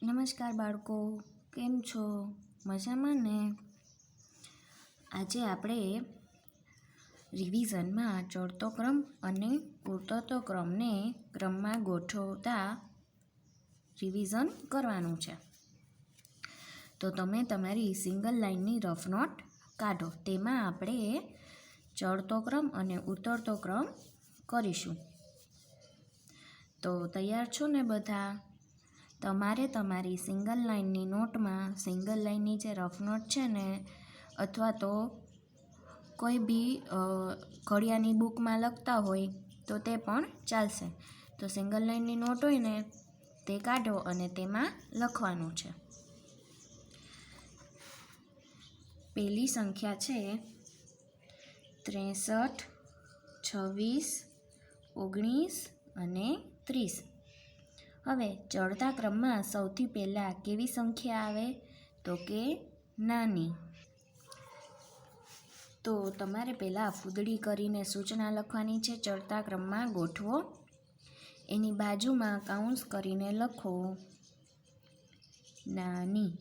નમસ્કાર બાળકો, કેમ છો? મજામાં ને? આજે આપણે રિવિઝનમાં ચડતો ક્રમ અને ઉતરતો ક્રમને ક્રમમાં ગોઠવતા રિવિઝન કરવાનું છે. તો તમે તમારી સિંગલ લાઇનની રફ નોટ કાઢો. તેમાં આપણે ચડતો ક્રમ અને ઉતરતો ક્રમ કરીશું. તો તૈયાર છો ને બધા? તમારે તમારી સિંગલ લાઇનની નોટમાં સિંગલ લાઇનની જે રફ નોટ છે ને, અથવા તો કોઈ બી ઘડિયાળની બુકમાં લખતા હોય તો તે પણ ચાલશે. તો સિંગલ લાઇનની નોટ હોય ને તે કાઢો અને તેમાં લખવાનું છે. પહેલી સંખ્યા છે 63, 26, 19 અને 30. હવે ચડતા ક્રમમાં સૌથી પહેલાં કેવી સંખ્યા આવે? તો કે નાની. તો તમારે પહેલાં ફૂદડી કરીને સૂચના લખવાની છે. ચડતા ક્રમમાં ગોઠવો. એની બાજુમાં કાઉન્સ કરીને લખો નાની.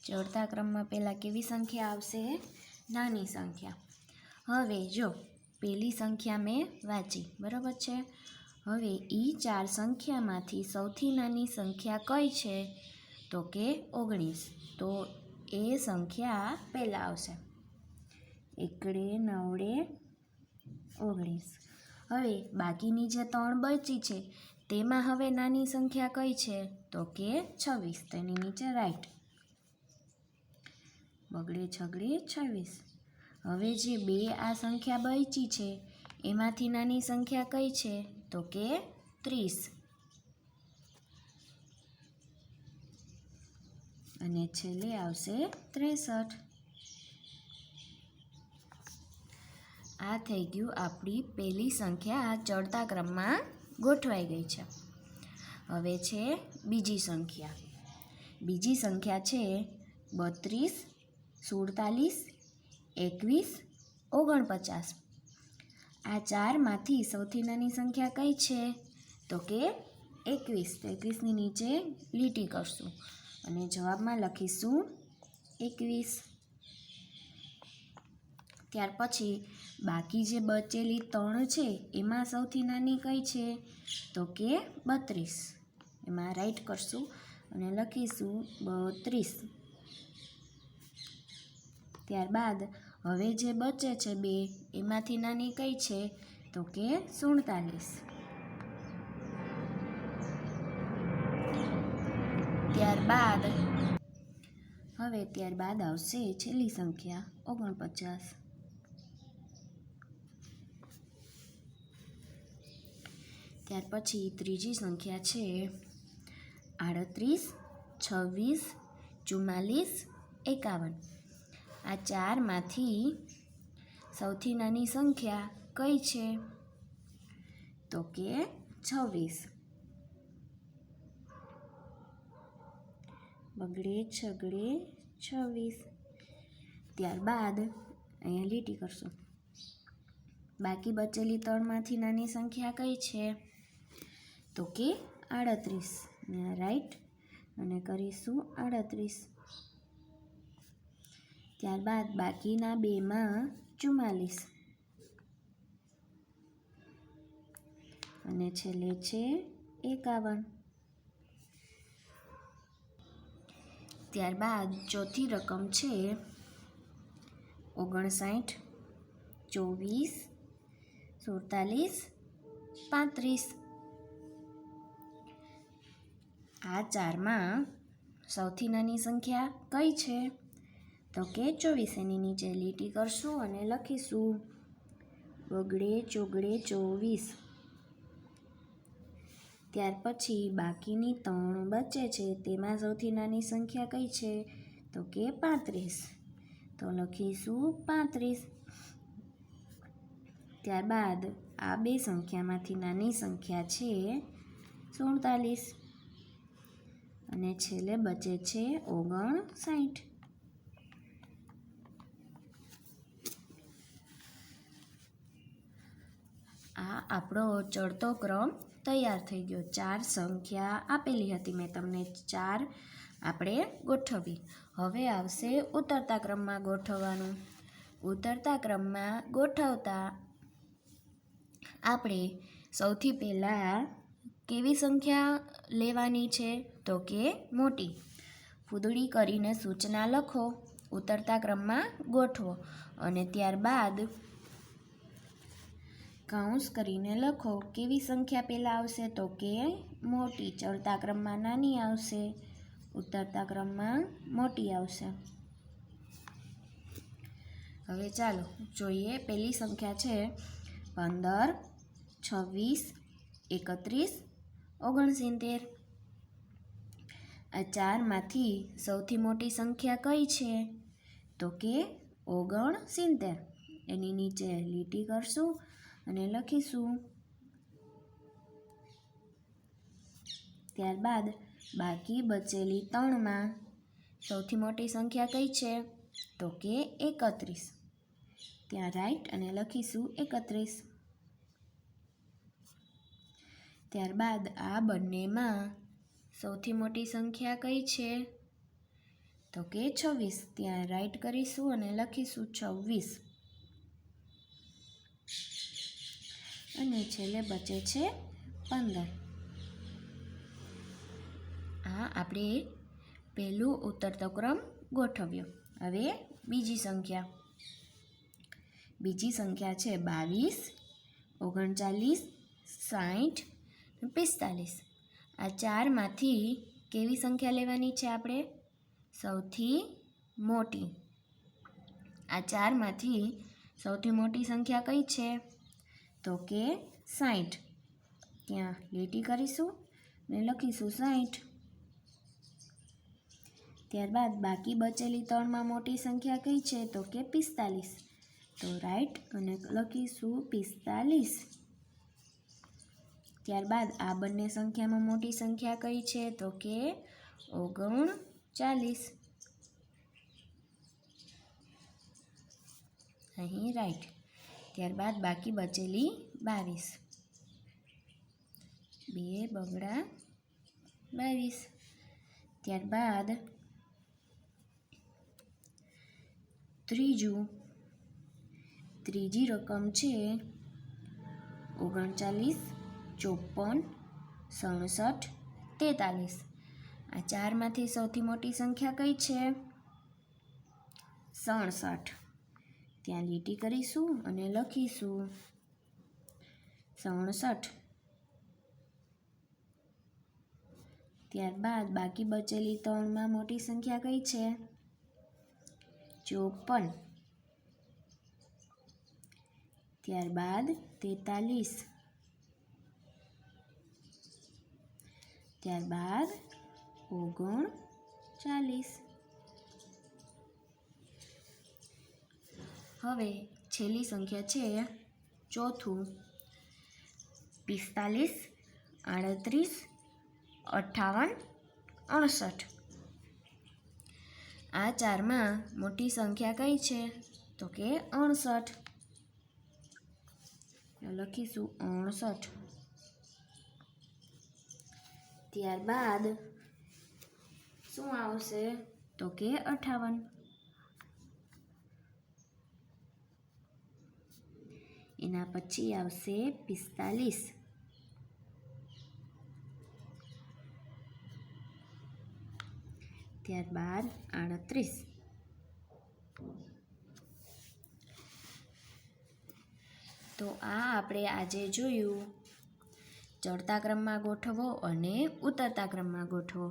ચડતા ક્રમમાં પહેલાં કેવી સંખ્યા આવશે? નાની સંખ્યા. હવે જો પહેલી સંખ્યા મેં વાંચી, બરાબર છે. હવે એ 4 સંખ્યામાંથી સૌથી નાની સંખ્યા કઈ છે? તો કે 19. તો એ સંખ્યા પહેલાં આવશે. એકડે નવડે 19. હવે બાકીની જે 3 બચી છે તેમાં હવે નાની સંખ્યા કઈ છે? તો કે 26. તેની નીચે રાઈટ. બગડે છગડે 26. હવે જે 2 આ સંખ્યા બચી છે એમાંથી નાની સંખ્યા કઈ છે? તો કે 30. અને છેલ્લે આવશે 63. આ થઈ ગયું આપણી પહેલી સંખ્યા ચડતા ક્રમમાં ગોઠવાઈ ગઈ છે. હવે છે બીજી સંખ્યા. બીજી સંખ્યા છે 32, 47, 21, 49. આ 4માંથી સૌથી નાની સંખ્યા કઈ છે? તો કે 21. તો 21ની નીચે લીટી કરશું અને જવાબમાં લખીશું 21. ત્યાર પછી બાકી જે બચેલી 3 છે એમાં સૌથી નાની કઈ છે? તો કે 32. એમાં રાઈટ કરશું અને લખીશું 32. ત્યારબાદ હવે જે બચે છે 2 એમાંથી નાની કઈ છે? તો કે 47. ત્યારબાદ આવશે છેલ્લી સંખ્યા 49. ત્યાર પછી ત્રીજી સંખ્યા છે 38, 26, 44, 51. આ 4માંથી સૌથી નાની સંખ્યા કઈ છે? તો કે 26. બગડે છગડે 26. ત્યારબાદ અહીંયા લીટી કરશું. બાકી બચેલી 3માંથી નાની સંખ્યા કઈ છે? તો કે 38. રાઈટ અને કરીશું 38. ત્યારબાદ બાકીના 2માં 44 અને છેલ્લે છે 51. ત્યારબાદ ચોથી રકમ છે 59, 24, 47, 35. આ 4માં સૌથી નાની સંખ્યા કઈ છે? તો કે 24. એની નીચે લીટી કરશું અને લખીશું બગડે ચોગડે 24. ત્યાર પછી બાકીની 3 બચે છે તેમાં સૌથી નાની સંખ્યા કઈ છે? તો કે 35. તો લખીશું 35. ત્યારબાદ આ 2 સંખ્યામાંથી નાની સંખ્યા છે 47 અને છેલ્લે બચે છે 59. આ આપણો ચડતો ક્રમ તૈયાર થઈ ગયો. 4 સંખ્યા આપેલી હતી મેં તમને, 4 આપણે ગોઠવી. હવે આવશે ઉતરતા ક્રમમાં ગોઠવવાનું. ઉતરતા ક્રમમાં ગોઠવતા આપણે સૌથી પહેલાં કેવી સંખ્યા લેવાની છે? તો કે મોટી. ફૂદડી કરીને સૂચના લખો, ઉતરતા ક્રમમાં ગોઠવો અને ત્યારબાદ કાઉન્સ કરીને લખો કેવી સંખ્યા પહેલાં આવશે? તો કે મોટી. ચડતા ક્રમમાં નાની આવશે, ઉતરતા ક્રમમાં મોટી આવશે. હવે ચાલો જોઈએ. પહેલી સંખ્યા છે 15, 26, 31, 69. આ 4માંથી સૌથી મોટી સંખ્યા કઈ છે? તો કે 69. એની નીચે લીટી કરશું અને લખીશું. ત્યારબાદ બાકી બચેલી 3માં સૌથી મોટી સંખ્યા કઈ છે? તો કે 31. ત્યાં રાઈટ અને લખીશું 31. ત્યારબાદ આ બંનેમાં સૌથી મોટી સંખ્યા કઈ છે? તો કે 26. ત્યાં રાઈટ કરીશું અને લખીશું 26. અને છેલ્લે બચે છે 15. આ આપણે પહેલું ઉતરતો ક્રમ ગોઠવ્યો. હવે બીજી સંખ્યા છે 22, 39, 60, 45. આ 4માંથી કેવી સંખ્યા લેવાની છે આપણે? સૌથી મોટી. આ 4માંથી સૌથી મોટી સંખ્યા કઈ છે? તો કે 60. ત્યાં લીટી કરીશું ને લખીશું 60. ત્યારબાદ બાકી બચેલી 3માં મોટી સંખ્યા કઈ છે? તો કે 45. તો રાઈટ અને લખીશું 45. ત્યારબાદ આ બંને સંખ્યામાં મોટી સંખ્યા કઈ છે? તો કે 39. અહીં રાઈટ. ત્યારબાદ બાકી બચેલી 22. 2 બગડા 22. ત્યારબાદ ત્રીજી રકમ છે 39, 54, 67, 43. આ 4માંથી સૌથી મોટી સંખ્યા કઈ છે? 67. ત્યાં લીટી કરીશું અને લખીશું 67. ત્યારબાદ બાકી બચેલી 3માં મોટી સંખ્યા કઈ છે? 54. ત્યારબાદ 43. ત્યારબાદ 39. હવે છેલ્લી સંખ્યા છે ચોથું 45, 38, 58, 68. આ 4માં મોટી સંખ્યા કઈ છે? તો કે 68. લખીશું 68. ત્યારબાદ શું આવશે? તો કે 58. એના પછી આવશે 45. ત્યારબાદ 38. તો આ આપણે આજે જોયું ચડતા ક્રમમાં ગોઠવો અને ઉતરતા ક્રમમાં ગોઠવો.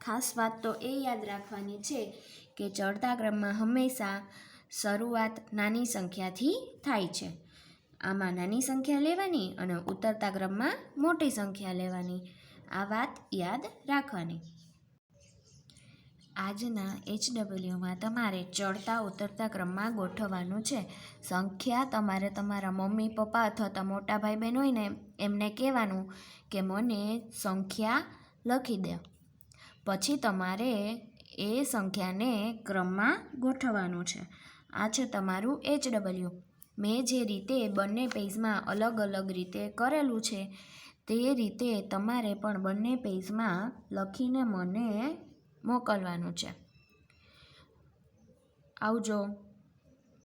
ખાસ વાત તો એ યાદ રાખવાની છે કે ચડતા ક્રમમાં હંમેશા શરૂઆત નાની સંખ્યાથી થાય છે. આમાં નાની સંખ્યા લેવાની અને ઉતરતા ક્રમમાં મોટી સંખ્યા લેવાની. આ વાત યાદ રાખવાની. આજના HWમાં તમારે ચડતા ઉતરતા ક્રમમાં ગોઠવવાનું છે. સંખ્યા તમારે તમારા મમ્મી પપ્પા અથવા તો મોટા ભાઈ બહેન હોય ને એમને કહેવાનું કે મને સંખ્યા લખી દે. પછી તમારે એ સંખ્યાને ક્રમમાં ગોઠવવાનું છે. આ છે તમારું HW. મેં જે રીતે બંને પેજમાં અલગ અલગ રીતે કરેલું છે તે રીતે તમારે પણ બંને પેજમાં લખીને મને મોકલવાનું છે. આવજો.